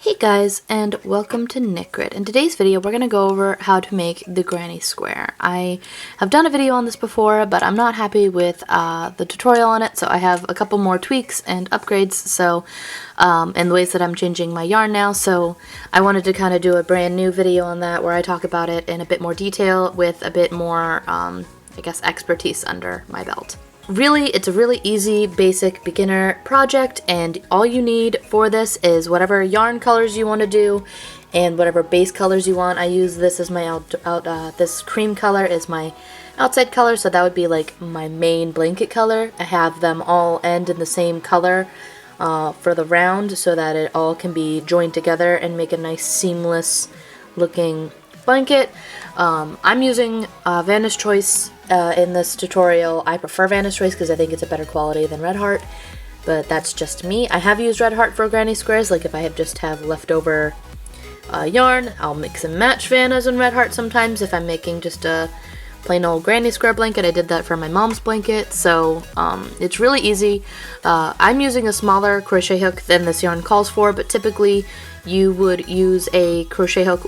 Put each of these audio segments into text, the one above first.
Hey guys, and welcome to Knit Grid. In today's video, we're going to go over how to make the granny square. I have done a video on this before, but I'm not happy with the tutorial on it, so I have a couple more tweaks and upgrades, so in the ways that I'm changing my yarn now, so I wanted to kind of do a brand new video on that where I talk about it in a bit more detail with a bit more, I guess, expertise under my belt. Really, it's a really easy, basic, beginner project, and all you need for this is whatever yarn colors you want to do and whatever base colors you want. I use this as my this cream color is my outside color, so that would be like my main blanket color. I have them all end in the same color for the round so that it all can be joined together and make a nice seamless looking blanket. I'm using Vanna's Choice in this tutorial. I prefer Vanna's Choice because I think it's a better quality than Red Heart, but that's just me. I have used Red Heart for granny squares, like if I just have leftover yarn, I'll mix and match Vanna's and Red Heart sometimes if I'm making just a plain old granny square blanket. I did that for my mom's blanket, so it's really easy. I'm using a smaller crochet hook than this yarn calls for, but typically you would use a crochet hook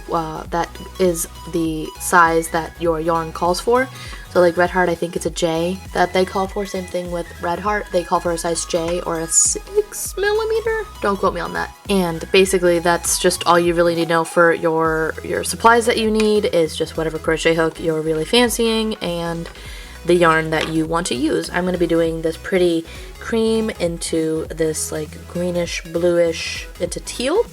that is the size that your yarn calls for. So like Red Heart, I think it's a J that they call for. Same thing with Red Heart, they call for a size J or a 6mm. Don't quote me on that. And basically that's just all you really need to know for your supplies that you need is just whatever crochet hook you're really fancying and the yarn that you want to use. I'm going to be doing this pretty cream into this like greenish bluish into teal.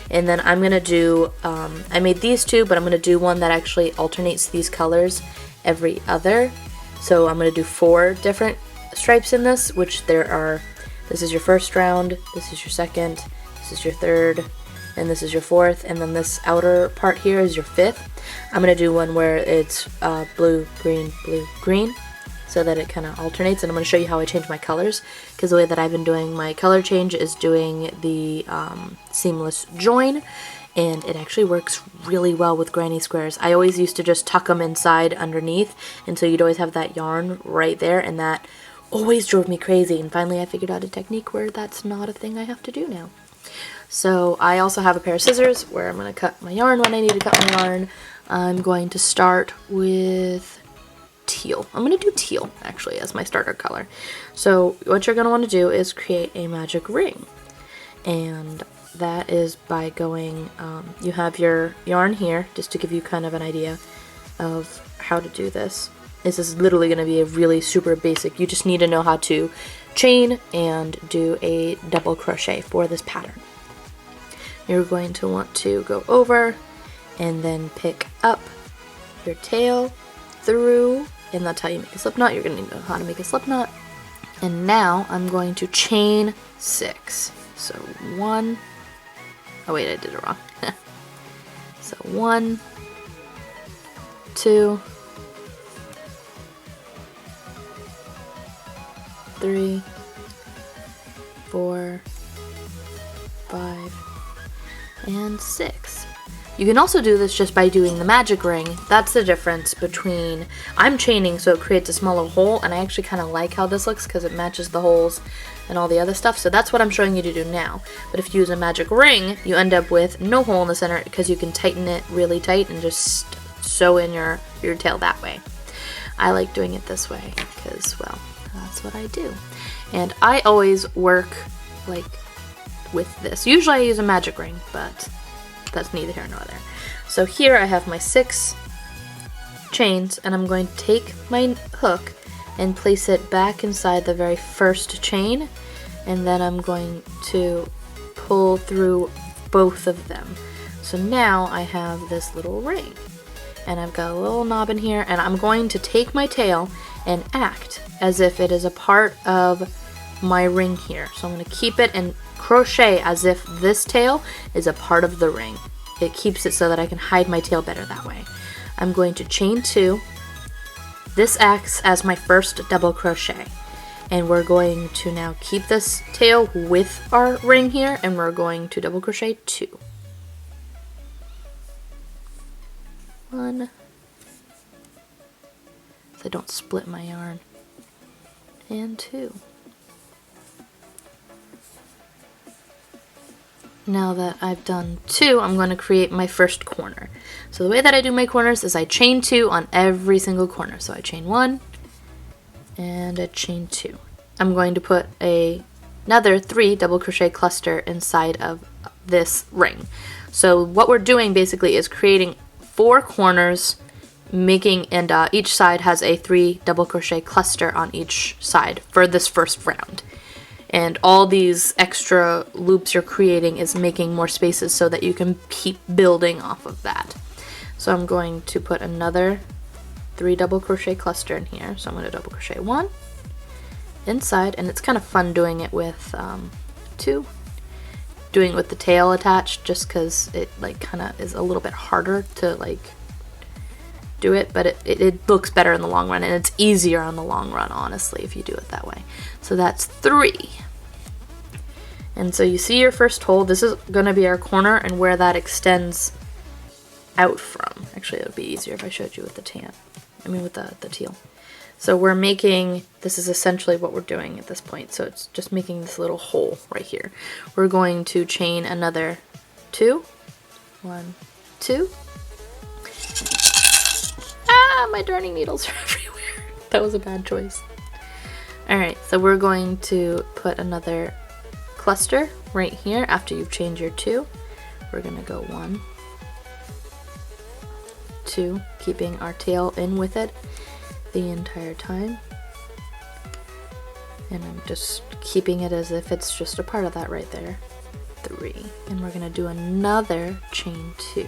And then I'm going to do, I made these two, but I'm going to do one that actually alternates these colors every other. So I'm going to do 4 different stripes in this, which there are, this is your first round, this is your second, this is your third, and this is your fourth, and then this outer part here is your 5th. I'm going to do one where it's blue, green, so that it kind of alternates, and I'm going to show you how I change my colors, because the way that I've been doing my color change is doing the seamless join, and it actually works really well with granny squares. I always used to just tuck them inside underneath, and so you'd always have that yarn right there, and that always drove me crazy, and finally I figured out a technique where that's not a thing I have to do now. So I also have a pair of scissors where I'm going to cut my yarn when I need to cut my yarn. I'm going to start with teal. I'm going to do teal actually as my starter color. So what you're going to want to do is create a magic ring, and that is by going, you have your yarn here, just to give you kind of an idea of how to do this. This is literally going to be a really super basic, you just need to know how to chain and do a double crochet for this pattern. You're going to want to go over and then pick up your tail through, and that's how you make a slip knot. You're going to need to know how to make a slip knot. And now I'm going to chain 6. So 1, oh wait, I did it wrong. So 1, 2, 3, 4, 5, and 6. You can also do this just by doing the magic ring. That's the difference between, I'm chaining so it creates a smaller hole, and I actually kind of like how this looks because it matches the holes and all the other stuff, so that's what I'm showing you to do now. But if you use a magic ring, you end up with no hole in the center because you can tighten it really tight and just sew in your tail that way. I like doing it this way because, well, that's what I do. And I always work like with this. Usually I use a magic ring, but that's neither here nor there. So here I have my 6 chains, and I'm going to take my hook and place it back inside the very first chain, and then I'm going to pull through both of them. So now I have this little ring, and I've got a little knob in here, and I'm going to take my tail and act as if it is a part of my ring here. So I'm going to keep it and crochet as if this tail is a part of the ring. It keeps it so that I can hide my tail better that way. I'm going to chain 2. This acts as my first double crochet, and we're going to now keep this tail with our ring here, and we're going to double crochet 2. 1, so I don't split my yarn, and 2. Now that I've done 2, I'm going to create my first corner. So the way that I do my corners is I chain 2 on every single corner. So I chain 1 and I chain 2. I'm going to put another 3 double crochet cluster inside of this ring. So what we're doing basically is creating 4 corners, and each side has a 3 double crochet cluster on each side for this first round. And all these extra loops you're creating is making more spaces so that you can keep building off of that. So I'm going to put another 3 double crochet cluster in here. So I'm going to double crochet 1 inside, and it's kind of fun doing it with 2. Doing it with the tail attached, just because it like kind of is a little bit harder to like do it, but it looks better in the long run, and it's easier on the long run, honestly, if you do it that way. So that's 3. And so you see your first hole. This is going to be our corner and where that extends out from. Actually, it would be easier if I showed you with the with the teal. So we're making, this is essentially what we're doing at this point. So it's just making this little hole right here. We're going to chain another 2. 1, 2. Ah, my darning needles are everywhere. That was a bad choice. Alright, so we're going to put another cluster right here after you've chained your 2. We're going to go 1, 2, keeping our tail in with it the entire time. And I'm just keeping it as if it's just a part of that right there. 3. And we're going to do another chain 2.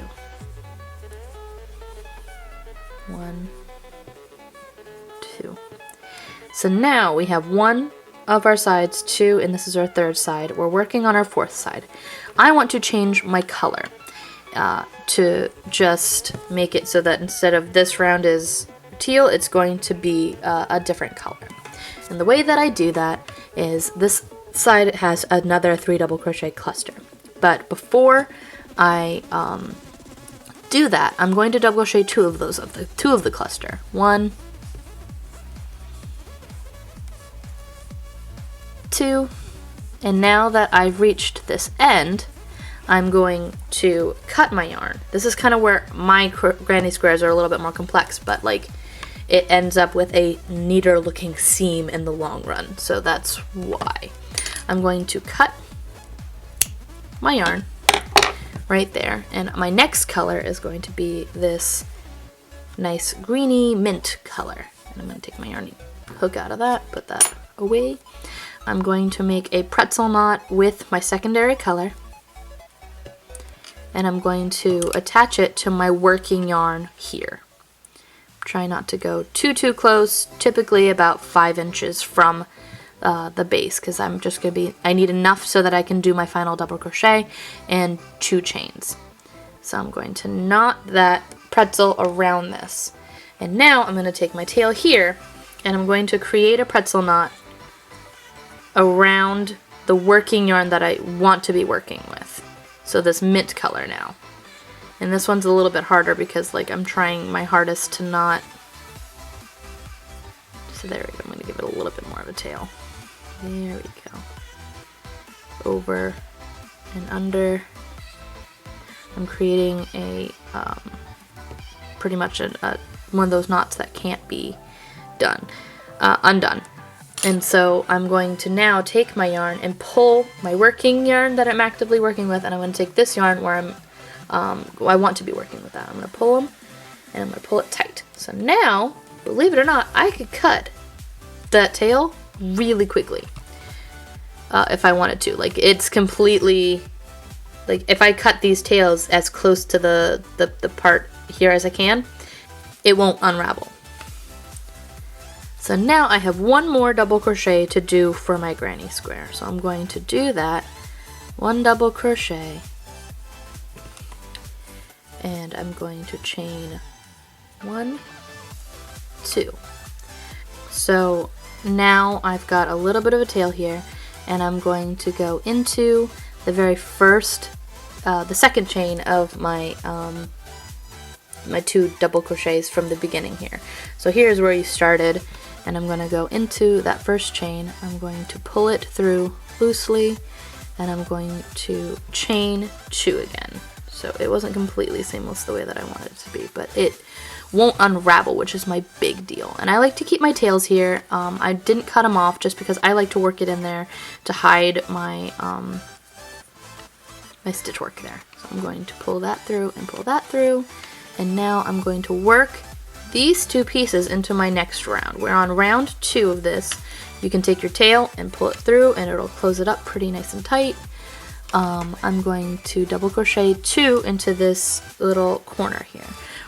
1, 2. So now we have 1 of our sides, 2, and this is our 3rd side. We're working on our 4th side. I want to change my color to just make it so that instead of this round is teal, it's going to be a different color. And the way that I do that is this side has another 3 double crochet cluster. But before I do that, I'm going to double crochet 2 of those, two of the cluster. 1, 2, and now that I've reached this end, I'm going to cut my yarn. This is kind of where my granny squares are a little bit more complex, but like it ends up with a neater looking seam in the long run, so that's why. I'm going to cut my yarn right there, and my next color is going to be this nice greeny mint color. And I'm going to take my yarn hook out of that, put that away. I'm going to make a pretzel knot with my secondary color, and I'm going to attach it to my working yarn here. Try not to go too close, typically about 5 inches from the base, because I'm just going to I need enough so that I can do my final double crochet and 2 chains. So I'm going to knot that pretzel around this. And now I'm going to take my tail here, and I'm going to create a pretzel knot around the working yarn that I want to be working with. So this mint color now. And this one's a little bit harder because like I'm trying my hardest to not. So there we go, I'm going to give it a little bit more of a tail. There we go. Over and under. I'm creating a pretty much one of those knots that can't be undone. And so I'm going to now take my yarn and pull my working yarn that I'm actively working with, and I'm going to take this yarn where I want to be working with that. I'm going to pull them, and I'm going to pull it tight. So now, believe it or not, I could cut that tail really quickly if I wanted to. Like, it's completely, like, if I cut these tails as close to the part here as I can, it won't unravel. So now I have 1 more double crochet to do for my granny square. So I'm going to do that, 1 double crochet, and I'm going to chain 1, 2. So now I've got a little bit of a tail here, and I'm going to go into the very first, the second chain of my my 2 double crochets from the beginning here. So here's where you started, and I'm going to go into that first chain. I'm going to pull it through loosely, and I'm going to chain 2 again. So it wasn't completely seamless the way that I wanted it to be, but it won't unravel, which is my big deal. And I like to keep my tails here. I didn't cut them off just because I like to work it in there to hide my my stitch work there. So I'm going to pull that through and pull that through, and now I'm going to work these 2 pieces into my next round. We're on round 2 of this. You can take your tail and pull it through and it'll close it up pretty nice and tight. I'm going to double crochet 2 into this little corner here.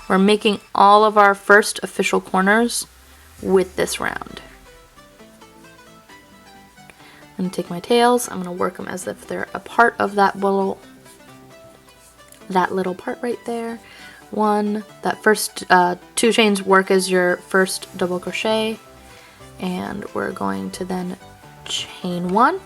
We're making all of our first official corners with this round. I'm going to take my tails, I'm going to work them as if they're a part of that little part right there. That first 2 chains work as your first double crochet, and we're going to then chain 1.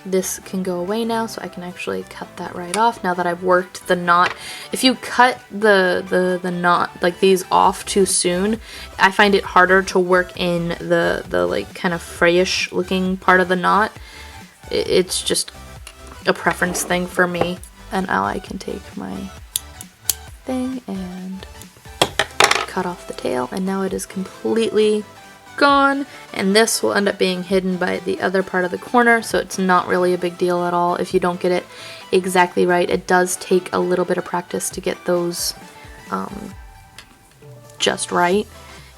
This can go away now, so I can actually cut that right off now that I've worked the knot. If you cut the knot like these off too soon, I find it harder to work in the like kind of frayish looking part of the knot. It's just a preference thing for me. And now I can take my thing and cut off the tail, and now it is completely gone, and this will end up being hidden by the other part of the corner, so it's not really a big deal at all if you don't get it exactly right. It does take a little bit of practice to get those just right.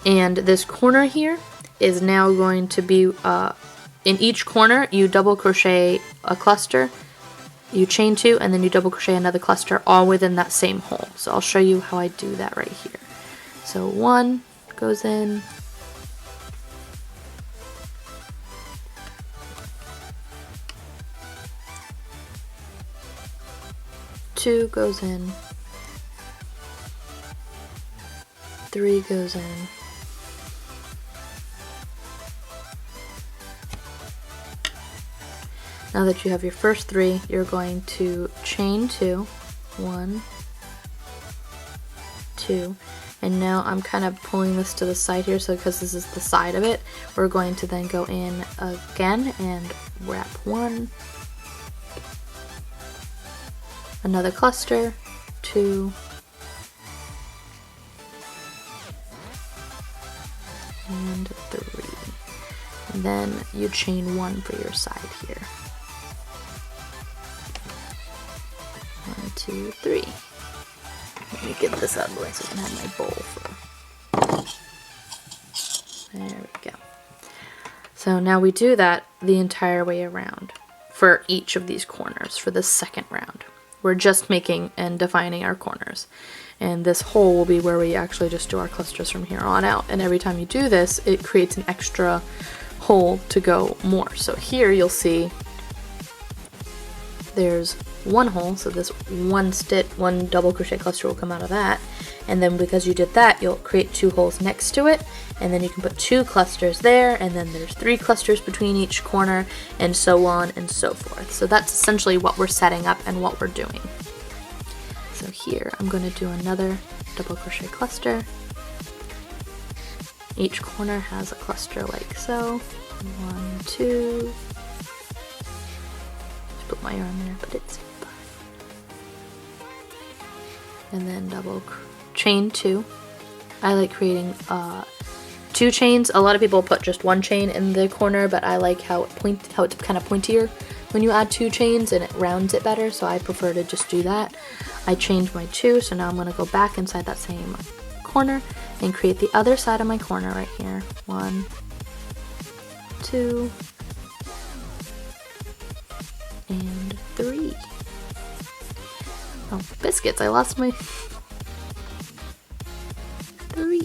And this corner here is now going to be in each corner you double crochet a cluster, you chain 2, and then you double crochet another cluster, all within that same hole. So I'll show you how I do that right here. So 1 goes in, 2 goes in, 3 goes in, now that you have your first 3, you're going to chain 2, 1, 2, and now I'm kind of pulling this to the side here, so because this is the side of it, we're going to then go in again and wrap 1, another cluster, 2, and 3, and then you chain 1 for your side here. 1, 2, 3. Let me get this out of the way so I can have my bowl for. There we go. So now we do that the entire way around for each of these corners for the second round. We're just making and defining our corners. And this hole will be where we actually just do our clusters from here on out. And every time you do this, it creates an extra hole to go more. So here you'll see there's 1 hole, so this 1 double crochet cluster will come out of that. And then because you did that, you'll create 2 holes next to it, and then you can put 2 clusters there, and then there's 3 clusters between each corner, and so on and so forth. So that's essentially what we're setting up and what we're doing. So here I'm going to do another double crochet cluster. Each corner has a cluster like so. 1, 2. Just put my yarn there, but it's fine. And then double chain 2. I like creating 2 chains. A lot of people put just 1 chain in the corner, but I like how it's kind of pointier when you add 2 chains and it rounds it better, so I prefer to just do that. I chained my 2, so now I'm going to go back inside that same corner and create the other side of my corner right here. 1, 2, and 3. Oh, biscuits, I lost my 3.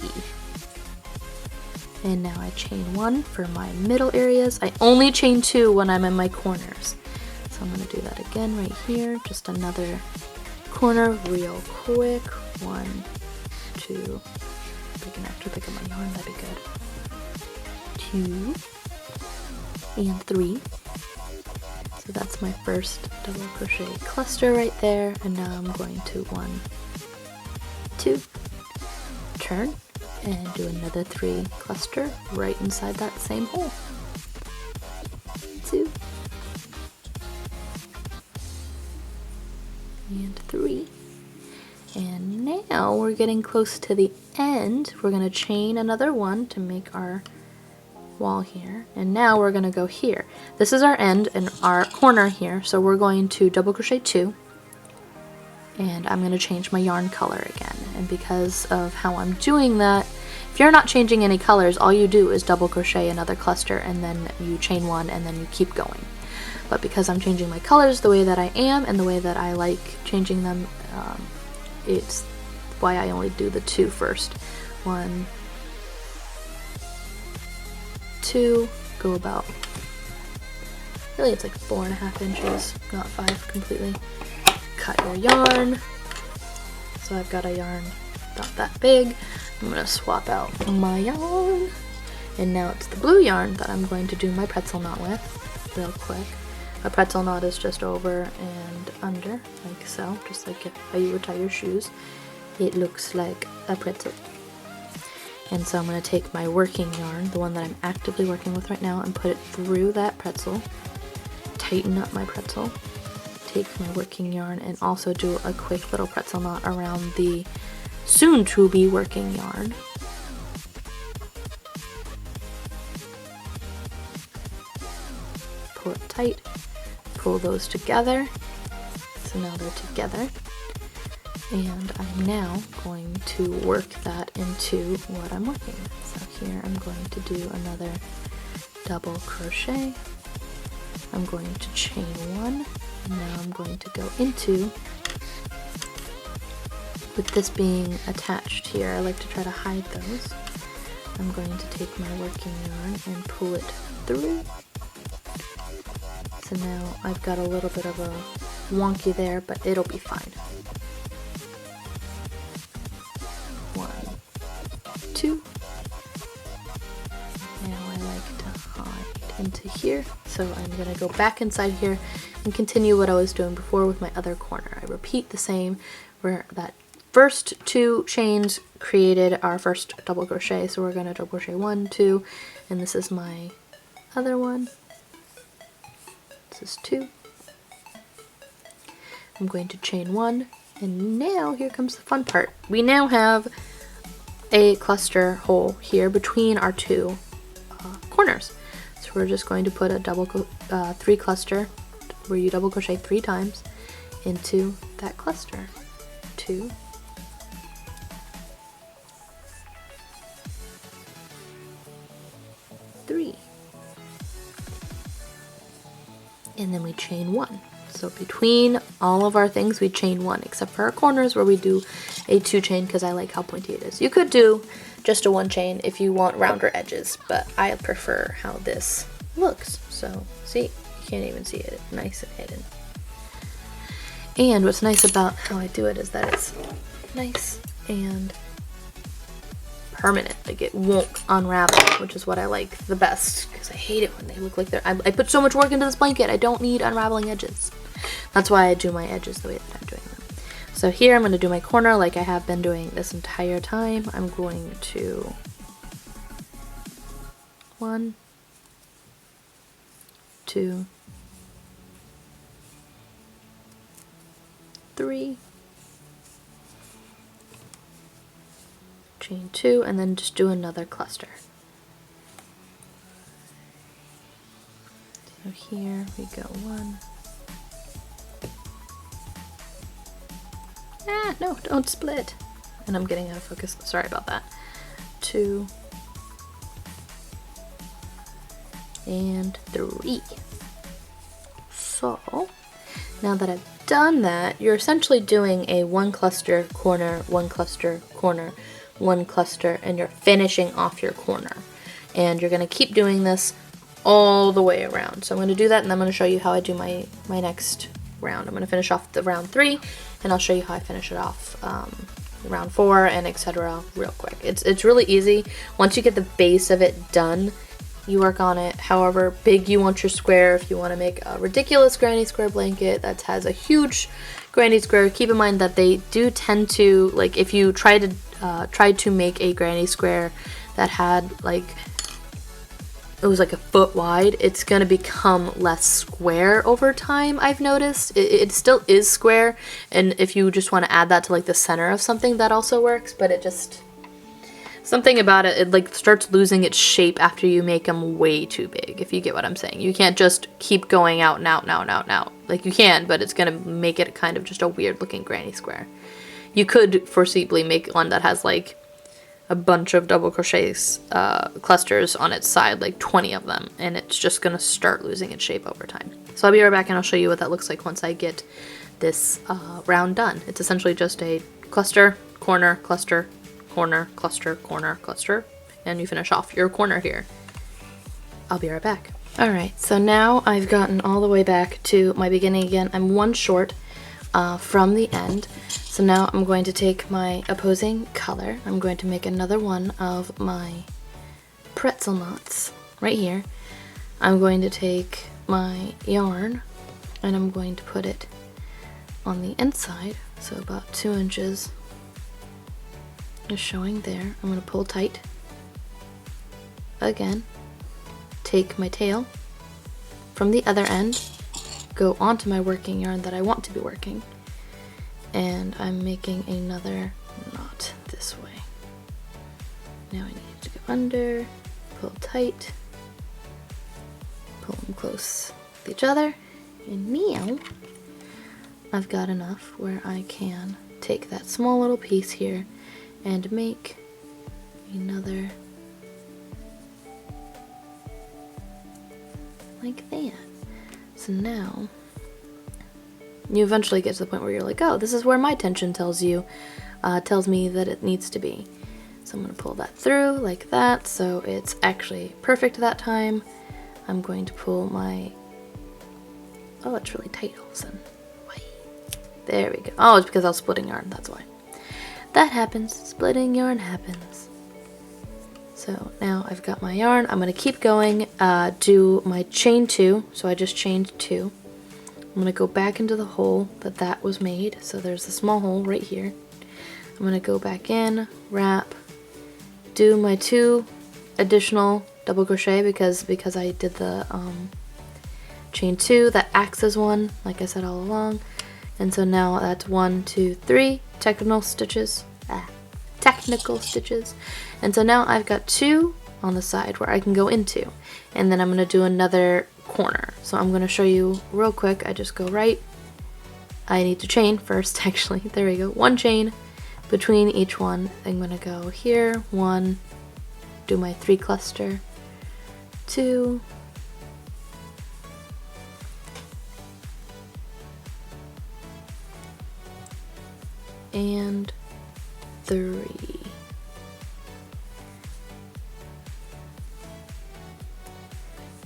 And now I chain 1 for my middle areas. I only chain 2 when I'm in my corners. So I'm going to do that again right here. Just another corner real quick. 1, 2. If I can actually pick up my yarn, that'd be good. 2 and 3. So that's my first double crochet cluster right there. And now I'm going to 1, 2, turn, and do another 3 cluster right inside that same hole. 2, we're getting close to the end, we're going to chain another one to make our wall here, and now we're going to go here. This is our end and our corner here, so we're going to double crochet 2, and I'm going to change my yarn color again. And because of how I'm doing that, if you're not changing any colors, all you do is double crochet another cluster and then you chain 1 and then you keep going. But because I'm changing my colors the way that I am and the way that I like changing them, it's why I only do the 2 first. 1, 2, go about, really it's like 4.5 inches, not 5 completely. Cut your yarn. So I've got a yarn about that big. I'm going to swap out my yarn. And now it's the blue yarn that I'm going to do my pretzel knot with real quick. A pretzel knot is just over and under, like so, just like how you would tie your shoes. It looks like a pretzel. And so I'm going to take my working yarn, the one that I'm actively working with right now, and put it through that pretzel, tighten up my pretzel, take my working yarn, and also do a quick little pretzel knot around the soon-to-be working yarn. Pull it tight, pull those together, so now they're together. And I'm now going to work that into what I'm working with. So here I'm going to do another double crochet. I'm going to chain 1, and now I'm going to go into, with this being attached here, I like to try to hide those. I'm going to take my working yarn and pull it through. So now I've got a little bit of a wonky there, but it'll be fine. 1, 2. Now I like to hide into here, so I'm going to go back inside here and continue what I was doing before with my other corner. I repeat the same, where that first 2 chains created our first double crochet, so we're going to double crochet 1, 2, and this is my other one. This is 2. I'm going to chain 1, and now here comes the fun part. We now have a cluster hole here between our 2 corners. So we're just going to put a double 3 cluster where you double crochet 3 times into that cluster. 2, 3, and then we chain 1. So between all of our things we chain 1, except for our corners where we do a 2 chain because I like how pointy it is. You could do just a 1 chain if you want rounder edges, but I prefer how this looks. So see, you can't even see it, nice and hidden. And what's nice about how I do it is that it's nice and permanent, like it won't unravel, which is what I like the best, because I hate it when they look like they're, I put so much work into this blanket, I don't need unraveling edges. That's why I do my edges the way that I'm doing them. So here I'm going to do my corner like I have been doing this entire time. I'm going to 1, 2, 3, chain 2, and then just do another cluster. So here we go 1. Ah, no, don't split. And I'm getting out of focus, sorry about that. 2, and 3. So, now that I've done that, you're essentially doing a 1 cluster, corner, 1 cluster, corner, 1 cluster, and you're finishing off your corner. And you're going to keep doing this all the way around. So I'm going to do that, and I'm going to show you how I do my next round. I'm going to finish off the round 3, and I'll show you how I finish it off round 4 and etc. real quick. It's really easy. Once you get the base of it done, you work on it however big you want your square. If you want to make a ridiculous granny square blanket that has a huge granny square, keep in mind that they do tend to, like, if you try to make a granny square that had like it was like a foot wide, it's gonna become less square over time, I've noticed. It still is square, and if you just want to add that to like the center of something, that also works, but it just, something about it, it like starts losing its shape after you make them way too big, if you get what I'm saying. You can't just keep going out and out and out and out and out. Like, you can, but it's gonna make it kind of just a weird looking granny square. You could foreseeably make one that has like a bunch of double crochets clusters on its side, like 20 of them, and it's just gonna start losing its shape over time. So I'll be right back and I'll show you what that looks like once I get this round done. It's essentially just a cluster, corner, cluster, corner, cluster, corner, cluster, and you finish off your corner here. I'll be right back. Alright, so now I've gotten all the way back to my beginning again. I'm one short from the end. So now I'm going to take my opposing color. I'm going to make another one of my pretzel knots right here. I'm going to take my yarn and I'm going to put it on the inside, so about 2 inches is showing there. I'm going to pull tight again, take my tail from the other end, go onto my working yarn that I want to be working, and I'm making another knot this way. Now I need to go under, pull tight, pull them close with each other, and now I've got enough where I can take that small little piece here and make another like that. So now you eventually get to the point where you're like, oh, this is where my tension tells me that it needs to be. So I'm going to pull that through like that, so it's actually perfect that time. I'm going to pull my, oh, it's really tight all of a sudden. There we go. Oh, it's because I was splitting yarn, that's why. That happens, splitting yarn happens. So now I've got my yarn, I'm going to keep going, do my chain 2, so I just chained 2. I'm going to go back into the hole that was made, so there's a small hole right here. I'm going to go back in, wrap, do my 2 additional double crochet because I did the chain 2, that acts as 1, like I said all along. And so now that's 1, 2, 3 technical stitches. And so now I've got 2 on the side where I can go into, and then I'm going to do another corner. So I'm going to show you real quick. I just go right. I need to chain first, actually. There we go. 1 chain between each one. I'm going to go here, 1, do my 3 cluster, 2, and 3.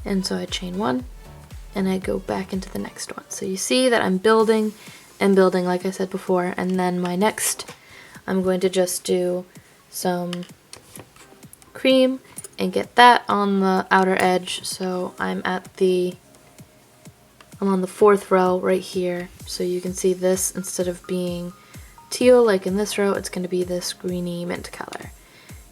And so I chain 1 and I go back into the next one. So you see that I'm building and building like I said before, and then my next, I'm going to just do some cream and get that on the outer edge. So I'm on the 4th row right here. So you can see this, instead of being teal like in this row, it's going to be this greeny mint color.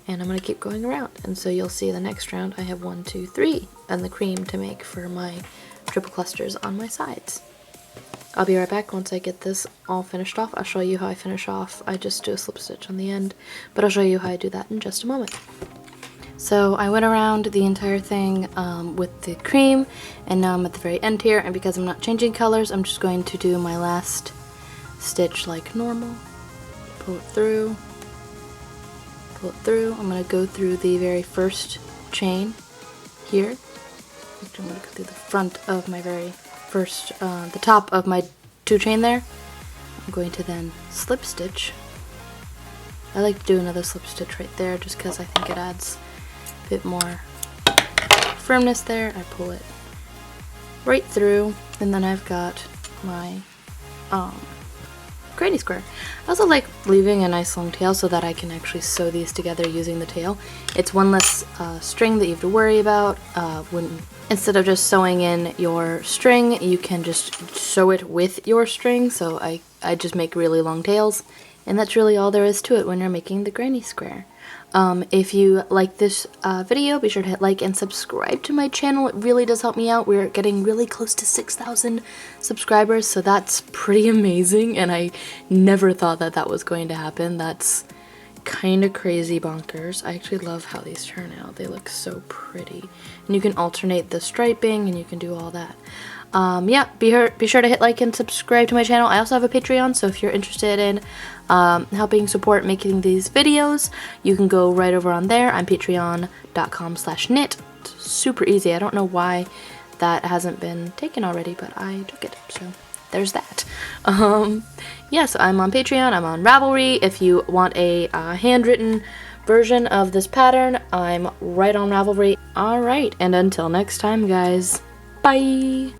And I'm going to keep going around, and so you'll see the next round I have 1, 2, 3 and the cream to make for my triple clusters on my sides. I'll be right back once I get this all finished off. I'll show you how I finish off. I just do a slip stitch on the end, but I'll show you how I do that in just a moment. So I went around the entire thing with the cream, and now I'm at the very end here, and because I'm not changing colors, I'm just going to do my last stitch like normal. Pull it through, pull it through. I'm going to go through the very first chain here. I'm going to go through the front of my very first, the top of my 2 chain there. I'm going to then slip stitch. I like to do another slip stitch right there just because I think it adds a bit more firmness there. I pull it right through, and then I've got my granny square. I also like leaving a nice long tail so that I can actually sew these together using the tail. It's one less string that you have to worry about. Instead of just sewing in your string, you can just sew it with your string. So I just make really long tails, and that's really all there is to it when you're making the granny square. If you like this video, be sure to hit like and subscribe to my channel. It really does help me out. We're getting really close to 6,000 subscribers, so that's pretty amazing, and I never thought that that was going to happen. That's kind of crazy bonkers. I actually love how these turn out. They look so pretty. And you can alternate the striping, and you can do all that. Yeah, be sure to hit like and subscribe to my channel. I also have a Patreon, so if you're interested in helping support making these videos, you can go right over on there. I'm patreon.com/knit. It's super easy. I don't know why that hasn't been taken already, but I took it, so there's that. Yeah, so I'm on Patreon, I'm on Ravelry. If you want a handwritten version of this pattern, I'm right on Ravelry. Alright, and until next time, guys, bye!